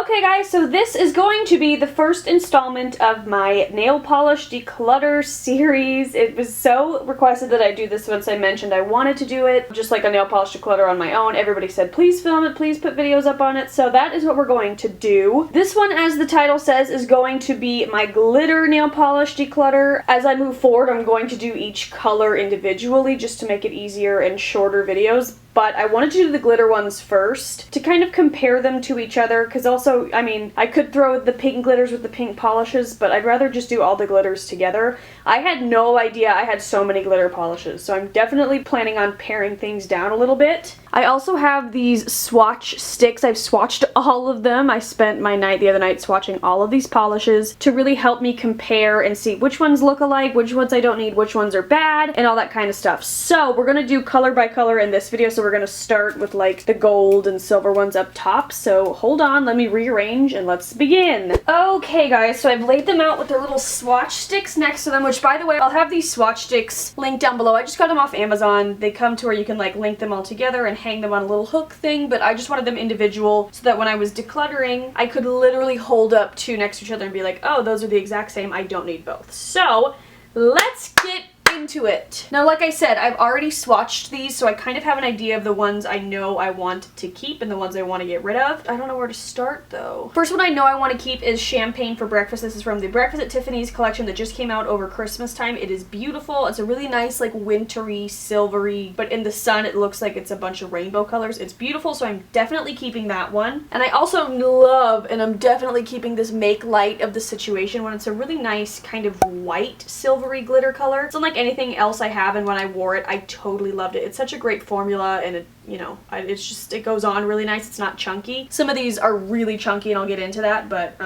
Okay guys, so this is going to be the first installment of my nail polish declutter series. It was so requested that I do this once I mentioned I wanted to do it, just like a nail polish declutter on my own. Everybody said please film it, please put videos up on it, so that is what we're going to do. This one, as the title says, is going to be my glitter nail polish declutter. As I move forward, I'm going to do each color individually just to make it easier and shorter videos. But I wanted to do the glitter ones first to kind of compare them to each other, because also, I mean, I could throw the pink glitters with the pink polishes, but I'd rather just do all the glitters together. I had no idea I had so many glitter polishes, so I'm definitely planning on paring things down a little bit. I also have these swatch sticks. I've swatched all of them. I spent my night the other night swatching all of these polishes to really help me compare and see which ones look alike, which ones I don't need, which ones are bad, and all that kind of stuff. So we're gonna do color by color in this video, so we're gonna start with like the gold and silver ones up top. So hold on, let me rearrange and let's begin. Okay guys, so I've laid them out with their little swatch sticks next to them, which by the way, I'll have these swatch sticks linked down below. I just got them off Amazon. They come to where you can like link them all together and hang them on a little hook thing, but I just wanted them individual so that when I was decluttering, I could literally hold up two next to each other and be like, oh, those are the exact same, I don't need both. So let's get into it. Now, like I said, I've already swatched these, so I kind of have an idea of the ones I know I want to keep and the ones I want to get rid of. I don't know where to start though. First one I know I want to keep is Champagne for Breakfast. This is from the Breakfast at Tiffany's collection that just came out over Christmas time. It is beautiful. It's a really nice, like wintry, silvery, but in the sun it looks like it's a bunch of rainbow colors. It's beautiful, so I'm definitely keeping that one. And I also love, and I'm definitely keeping this Make Light of the Situation one. It's a really nice kind of white, silvery glitter color. It's unlike anything else I have, and when I wore it, I totally loved it. It's such a great formula, and it, you know, it's just, it goes on really nice. It's not chunky. Some of these are really chunky, and I'll get into that, but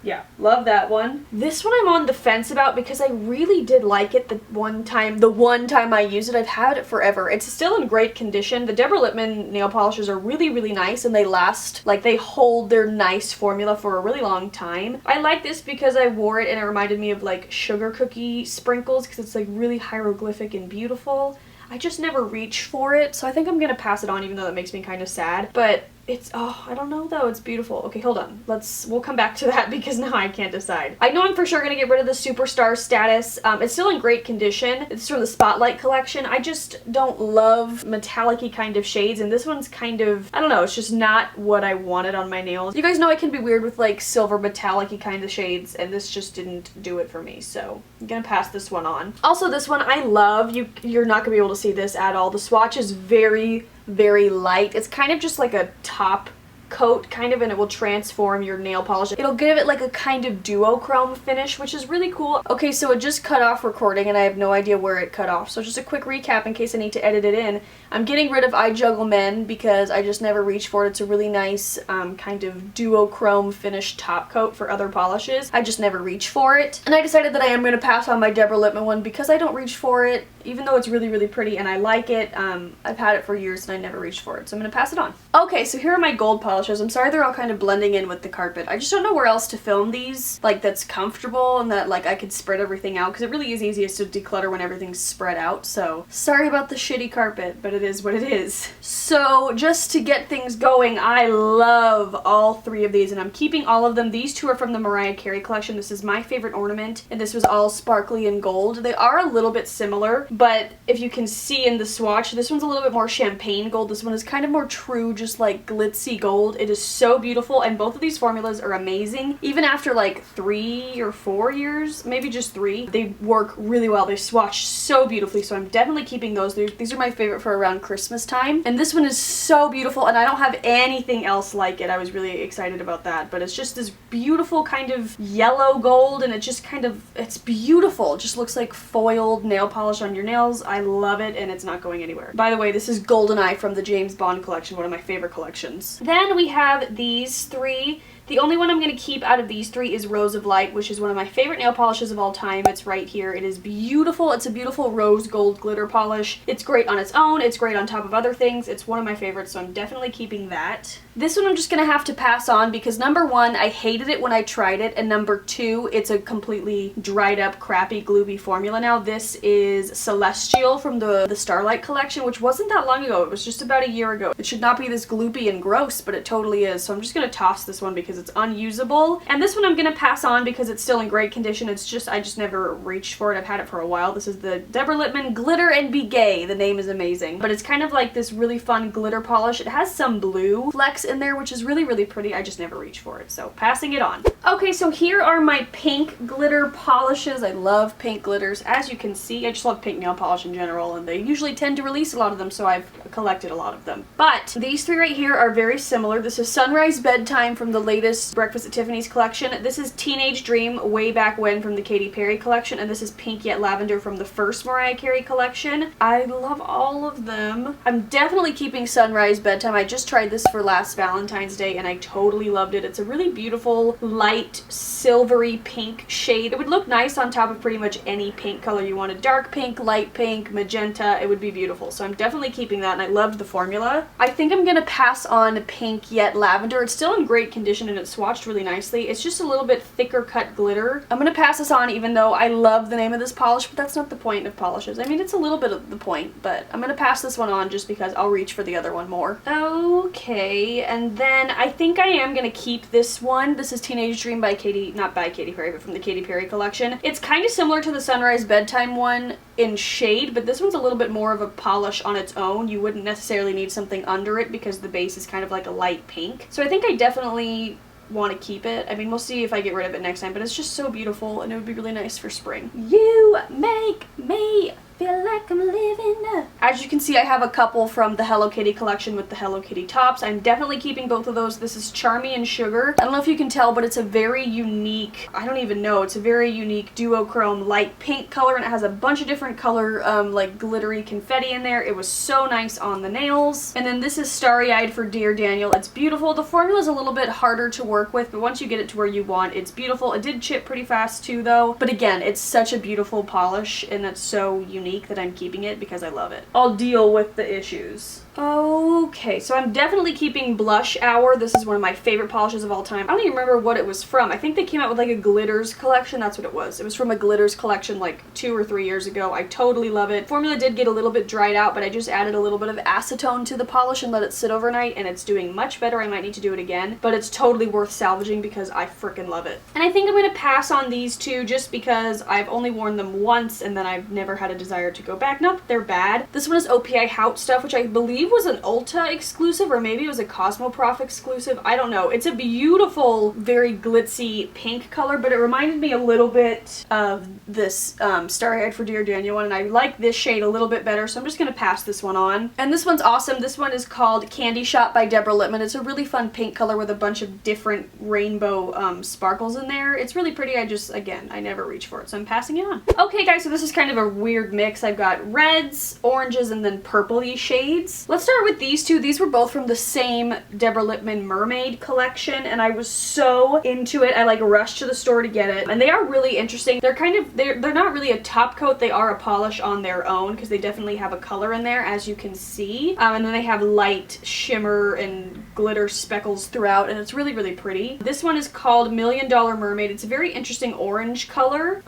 yeah, love that one. This one I'm on the fence about because I really did like it the one time I used it. I've had it forever. It's still in great condition. The Deborah Lippmann nail polishes are really, really nice, and they last, like, they hold their nice formula for a really long time. I like this because I wore it and it reminded me of like sugar cookie sprinkles because it's like really hieroglyphic and beautiful. I just never reach for it, so I think I'm gonna pass it on, even though that makes me kind of sad. But it's, oh, I don't know though, it's beautiful. Okay, hold on. We'll come back to that because now I can't decide. I know I'm for sure gonna get rid of the Superstar Status. It's still in great condition. It's from the Spotlight collection. I just don't love metallic-y kind of shades, and this one's kind of, I don't know, it's just not what I wanted on my nails. You guys know I can be weird with like silver metallic-y kind of shades, and this just didn't do it for me, so I'm gonna pass this one on. Also, this one I love. You're not gonna be able to see this at all. The swatch is very, very light. It's kind of just like a top coat kind of, and it will transform your nail polish. It'll give it like a kind of duochrome finish, which is really cool. Okay, so it just cut off recording and I have no idea where it cut off, so just a quick recap in case I need to edit it in. I'm getting rid of I Juggle Men because I just never reached for it. It's a really nice kind of duochrome finish top coat for other polishes. I just never reach for it, and I decided that I am going to pass on my Deborah Lippmann one because I don't reach for it, even though it's really, really pretty and I like it. I've had it for years and I never reached for it, so I'm going to pass it on. Okay, so here are my gold polishes. I'm sorry they're all kind of blending in with the carpet. I just don't know where else to film these, like, that's comfortable and that, like, I could spread everything out, because it really is easiest to declutter when everything's spread out, so sorry about the shitty carpet, but it is what it is. So just to get things going, I love all three of these, and I'm keeping all of them. These two are from the Mariah Carey collection. This is my favorite ornament, and this was all sparkly and gold. They are a little bit similar, but if you can see in the swatch, this one's a little bit more champagne gold. This one is kind of more true, just like glitzy gold. It is so beautiful, and both of these formulas are amazing. Even after like 3 or 4 years, maybe just 3, they work really well. They swatch so beautifully, so I'm definitely keeping those. These are my favorite for around Christmas time, and this one is so beautiful, and I don't have anything else like it. I was really excited about that, but it's just this beautiful kind of yellow gold, and it just kind of, it's beautiful. It just looks like foiled nail polish on your nails. I love it, and it's not going anywhere. By the way, this is Goldeneye from the James Bond collection, one of my favorite collections. Then we have these three. The only one I'm going to keep out of these three is Rose of Light, which is one of my favorite nail polishes of all time. It's right here. It is beautiful. It's a beautiful rose gold glitter polish. It's great on its own. It's great on top of other things. It's one of my favorites, so I'm definitely keeping that. This one I'm just gonna have to pass on because number one, I hated it when I tried it, and number two, it's a completely dried up, crappy, glooby formula now. This is Celestial from the Starlight collection, which wasn't that long ago. It was just about a year ago. It should not be this gloopy and gross, but it totally is. So I'm just gonna toss this one because it's unusable. And this one I'm gonna pass on because it's still in great condition. It's just, I just never reached for it. I've had it for a while. This is the Deborah Lippmann Glitter and Be Gay. The name is amazing. But it's kind of like this really fun glitter polish. It has some blue flecks in there, which is really, really pretty. I just never reach for it. So passing it on. Okay, so here are my pink glitter polishes. I love pink glitters. As you can see, I just love pink nail polish in general, and they usually tend to release a lot of them, so I've collected a lot of them. But these three right here are very similar. This is Sunrise Bedtime from the latest Breakfast at Tiffany's collection. This is Teenage Dream way back when from the Katy Perry collection, and this is Pink Yet Lavender from the first Mariah Carey collection. I love all of them. I'm definitely keeping Sunrise Bedtime. I just tried this for last Valentine's Day, and I totally loved it. It's a really beautiful, light, silvery pink shade. It would look nice on top of pretty much any pink color you wanted. Dark pink, light pink, magenta, it would be beautiful. So I'm definitely keeping that, and I loved the formula. I think I'm gonna pass on Pink Yet Lavender. It's still in great condition and it's swatched really nicely. It's just a little bit thicker cut glitter. I'm gonna pass this on even though I love the name of this polish, but that's not the point of polishes. I mean, it's a little bit of the point, but I'm gonna pass this one on just because I'll reach for the other one more. Okay, and then I think I am gonna keep this one. This is Teenage Dream by not by Katy Perry, but from the Katy Perry collection. It's kind of similar to the Sunrise Bedtime one in shade, but this one's a little bit more of a polish on its own. You wouldn't necessarily need something under it because the base is kind of like a light pink. So I think I definitely want to keep it. I mean, we'll see if I get rid of it next time, but it's just so beautiful and it would be really nice for spring. You make me feel like I'm living up. As you can see, I have a couple from the Hello Kitty collection with the Hello Kitty tops. I'm definitely keeping both of those. This is Charmy and Sugar. I don't know if you can tell, but it's a very unique, I don't even know, it's a very unique duochrome light pink color, and it has a bunch of different color like glittery confetti in there. It was so nice on the nails. And then this is Starry Eyed for Dear Daniel. It's beautiful. The formula is a little bit harder to work with, but once you get it to where you want, it's beautiful. It did chip pretty fast too though, but again, it's such a beautiful polish and it's so unique that I'm keeping it because I love it. I'll deal with the issues. Okay, so I'm definitely keeping Blush Hour. This is one of my favorite polishes of all time. I don't even remember what it was from. I think they came out with like a glitters collection. That's what it was. It was from a glitters collection like 2 or 3 years ago. I totally love it. Formula did get a little bit dried out, but I just added a little bit of acetone to the polish and let it sit overnight, and it's doing much better. I might need to do it again, but it's totally worth salvaging because I freaking love it. And I think I'm going to pass on these two just because I've only worn them once and then I've never had a desire to go back. Not that they're bad. This one is OPI Hout stuff, which I believe was an Ulta exclusive, or maybe it was a Cosmoprof exclusive. I don't know. It's a beautiful, very glitzy pink color, but it reminded me a little bit of this Starry Eyed for Dear Daniel one, and I like this shade a little bit better, so I'm just going to pass this one on. And this one's awesome. This one is called Candy Shop by Deborah Lippmann. It's a really fun pink color with a bunch of different rainbow sparkles in there. It's really pretty. Again, I never reach for it, so I'm passing it on. Okay guys, so this is kind of a weird mix. I've got reds, oranges, and then purpley shades. Let's start with these two. These were both from the same Deborah Lippmann Mermaid collection, and I was so into it. I like rushed to the store to get it, and they are really interesting. They're not really a top coat. They are a polish on their own because they definitely have a color in there, as you can see. And then they have light shimmer and glitter speckles throughout, and it's really, really pretty. This one is called $1 Million Mermaid. It's a very interesting orange color.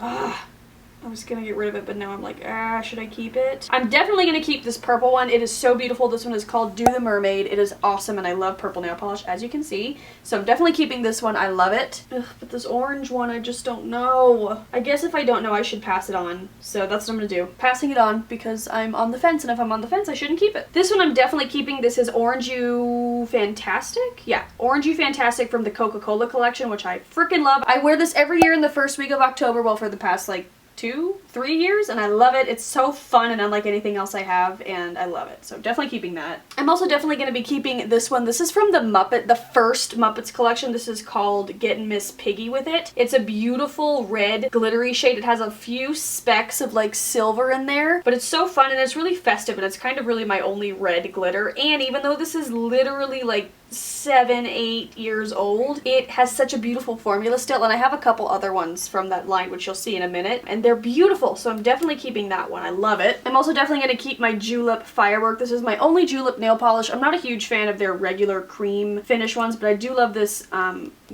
I was gonna get rid of it, but now I'm like, should I keep it? I'm definitely gonna keep this purple one. It is so beautiful. This one is called Do the Mermaid. It is awesome, and I love purple nail polish, as you can see. So I'm definitely keeping this one. I love it. Ugh, but this orange one, I just don't know. I guess if I don't know, I should pass it on. So that's what I'm gonna do. Passing it on because I'm on the fence, and if I'm on the fence, I shouldn't keep it. This one I'm definitely keeping. This is Orange You Fantastic? Yeah, Orange You Fantastic from the Coca-Cola collection, which I freaking love. I wear this every year in the first week of October, well, for the past, like, 2-3 years, and I love it. It's so fun and unlike anything else I have, and I love it. So definitely keeping that. I'm also definitely going to be keeping this one. This is from the first Muppets collection. This is called Getting Miss Piggy with It. It's a beautiful red glittery shade. It has a few specks of like silver in there, but it's so fun and it's really festive, and it's kind of really my only red glitter. And even though this is literally like 7, 8 years old. It has such a beautiful formula still, and I have a couple other ones from that line, which you'll see in a minute, and they're beautiful, so I'm definitely keeping that one. I love it. I'm also definitely going to keep my Julep Firework. This is my only Julep nail polish. I'm not a huge fan of their regular cream finish ones, but I do love this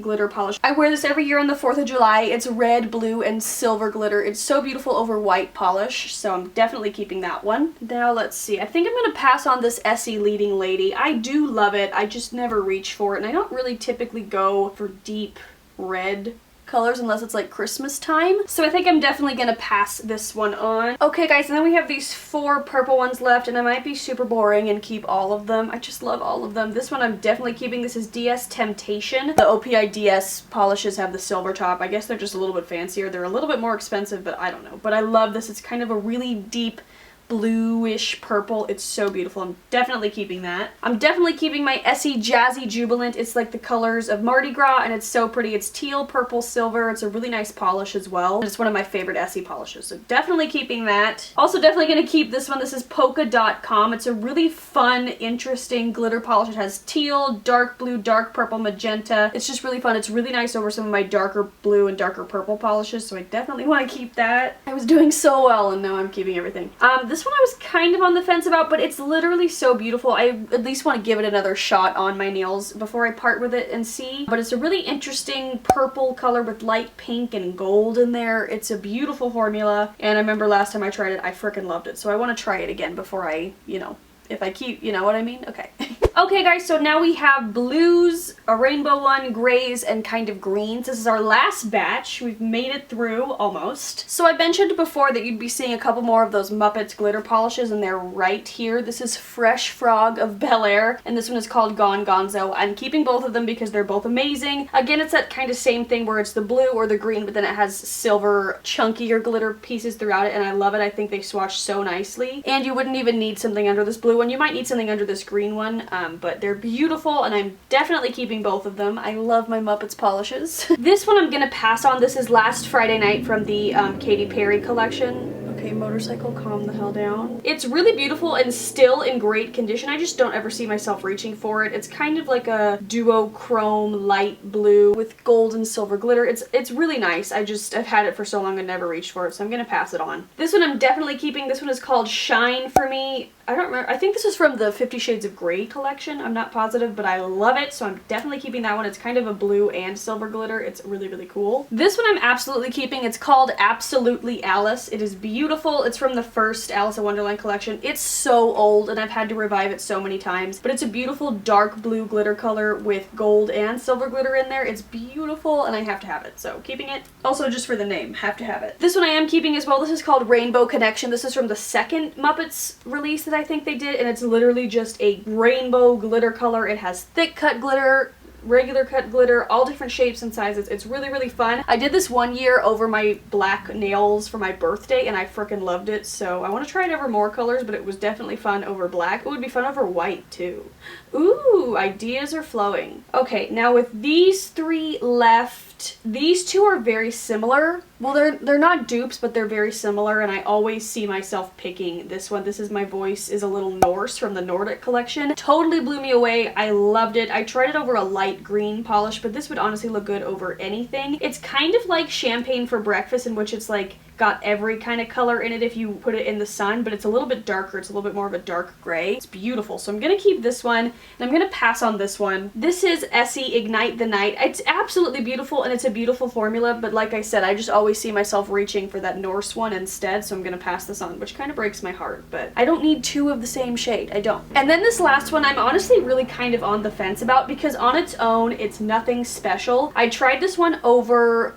glitter polish. I wear this every year on the 4th of July. It's red, blue, and silver glitter. It's so beautiful over white polish, so I'm definitely keeping that one. Now let's see. I think I'm going to pass on this Essie Leading Lady. I do love it. I just never reach for it, and I don't really typically go for deep red colors unless it's like Christmas time. So I think I'm definitely gonna pass this one on. Okay guys, and then we have these 4 purple ones left, and I might be super boring and keep all of them. I just love all of them. This one I'm definitely keeping. This is DS Temptation. The OPI DS polishes have the silver top. I guess they're just a little bit fancier. They're a little bit more expensive, but I don't know. But I love this. It's kind of a really deep bluish purple. It's so beautiful. I'm definitely keeping that. I'm definitely keeping my Essie Jazzy Jubilant. It's like the colors of Mardi Gras, and it's so pretty. It's teal, purple, silver. It's a really nice polish as well. And it's one of my favorite Essie polishes, so definitely keeping that. Also definitely going to keep this one. This is polka.com. It's a really fun, interesting glitter polish. It has teal, dark blue, dark purple, magenta. It's just really fun. It's really nice over some of my darker blue and darker purple polishes, so I definitely want to keep that. I was doing so well, and now I'm keeping everything. This one I was kind of on the fence about, but it's literally so beautiful. I at least want to give it another shot on my nails before I part with it and see. But it's a really interesting purple color with light pink and gold in there. It's a beautiful formula, and I remember last time I tried it, I freaking loved it. So I want to try it again before I, you know, if I keep, you know what I mean? Okay. Okay guys, so now we have blues, a rainbow one, grays, and kind of greens. This is our last batch. We've made it through, almost. So I mentioned before that you'd be seeing a couple more of those Muppets glitter polishes, and they're right here. This is Fresh Frog of Bel Air, and this one is called Gone Gonzo. I'm keeping both of them because they're both amazing. Again, it's that kind of same thing where it's the blue or the green, but then it has silver, chunkier glitter pieces throughout it, and I love it. I think they swatch so nicely. And you wouldn't even need something under this blue one. You might need something under this green one, but they're beautiful, and I'm definitely keeping both of them. I love my Muppets polishes. This one I'm gonna pass on. This is Last Friday Night from the Katy Perry collection. Okay, Motorcycle, calm the hell down. It's really beautiful and still in great condition. I just don't ever see myself reaching for it. It's kind of like a duochrome light blue with gold and silver glitter. It's really nice. I've had it for so long and never reached for it, so I'm gonna pass it on. This one I'm definitely keeping. This one is called Shine for Me. I don't remember. I think this is from the 50 Shades of Grey collection. I'm not positive, but I love it, so I'm definitely keeping that one. It's kind of a blue and silver glitter. It's really, really cool. This one I'm absolutely keeping. It's called Absolutely Alice. It is beautiful. It's from the first Alice in Wonderland collection. It's so old, and I've had to revive it so many times, but it's a beautiful dark blue glitter color with gold and silver glitter in there. It's beautiful, and I have to have it, so keeping it. Also, just for the name, have to have it. This one I am keeping as well. This is called Rainbow Connection. This is from the second Muppets release that I think they did, and it's literally just a rainbow glitter color. It has thick cut glitter, regular cut glitter, all different shapes and sizes. It's really, really fun. I did this one year over my black nails for my birthday, and I freaking loved it, so I want to try it over more colors, but it was definitely fun over black. It would be fun over white, too. Ooh, ideas are flowing. Okay, now with these 3 left, these 2 are very similar. Well, they're not dupes, but they're very similar, and I always see myself picking this one. This is My Voice is a Little Norse from the Nordic collection. Totally blew me away. I loved it. I tried it over a light green polish, but this would honestly look good over anything. It's kind of like Champagne for Breakfast, in which it's like got every kind of color in it if you put it in the sun, but it's a little bit darker. It's a little bit more of a dark gray. It's beautiful. So I'm gonna keep this one, and I'm gonna pass on this one. This is Essie Ignite the Night. It's absolutely beautiful, and it's a beautiful formula, but like I said, I just always see myself reaching for that Norse one instead, so I'm gonna pass this on, which kind of breaks my heart, but I don't need 2 of the same shade. I don't. And then this last one I'm honestly really kind of on the fence about, because on its own, it's nothing special. I tried this one over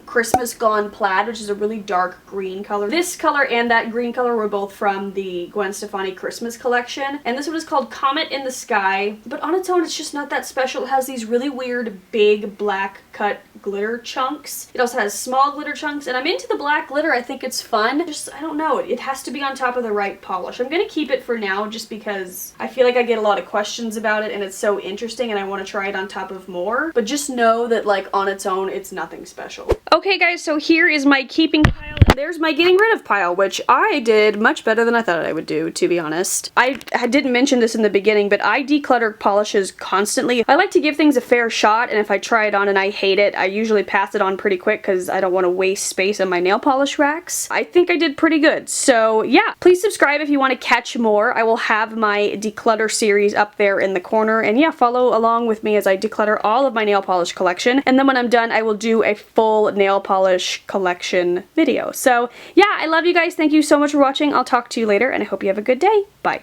Christmas Gone Plaid, which is a really dark green color. This color and that green color were both from the Gwen Stefani Christmas collection, and this one is called Comet in the Sky, but on its own it's just not that special. It has these really weird big black cut glitter chunks. It also has small glitter chunks, and I'm into the black glitter. I think it's fun. Just, I don't know, it has to be on top of the right polish. I'm gonna keep it for now just because I feel like I get a lot of questions about it, and it's so interesting, and I want to try it on top of more, but just know that like on its own it's nothing special. Okay guys, so here is my keeping pile there's my getting rid of pile, which I did much better than I thought I would do, to be honest. I didn't mention this in the beginning, but I declutter polishes constantly. I like to give things a fair shot, and if I try it on and I hate it, I usually pass it on pretty quick because I don't want to waste space on my nail polish racks. I think I did pretty good. So yeah, please subscribe if you want to catch more. I will have my declutter series up there in the corner, and yeah, follow along with me as I declutter all of my nail polish collection, and then when I'm done, I will do a full nail polish collection video. So yeah, I love you guys. Thank you so much for watching. I'll talk to you later, and I hope you have a good day. Bye.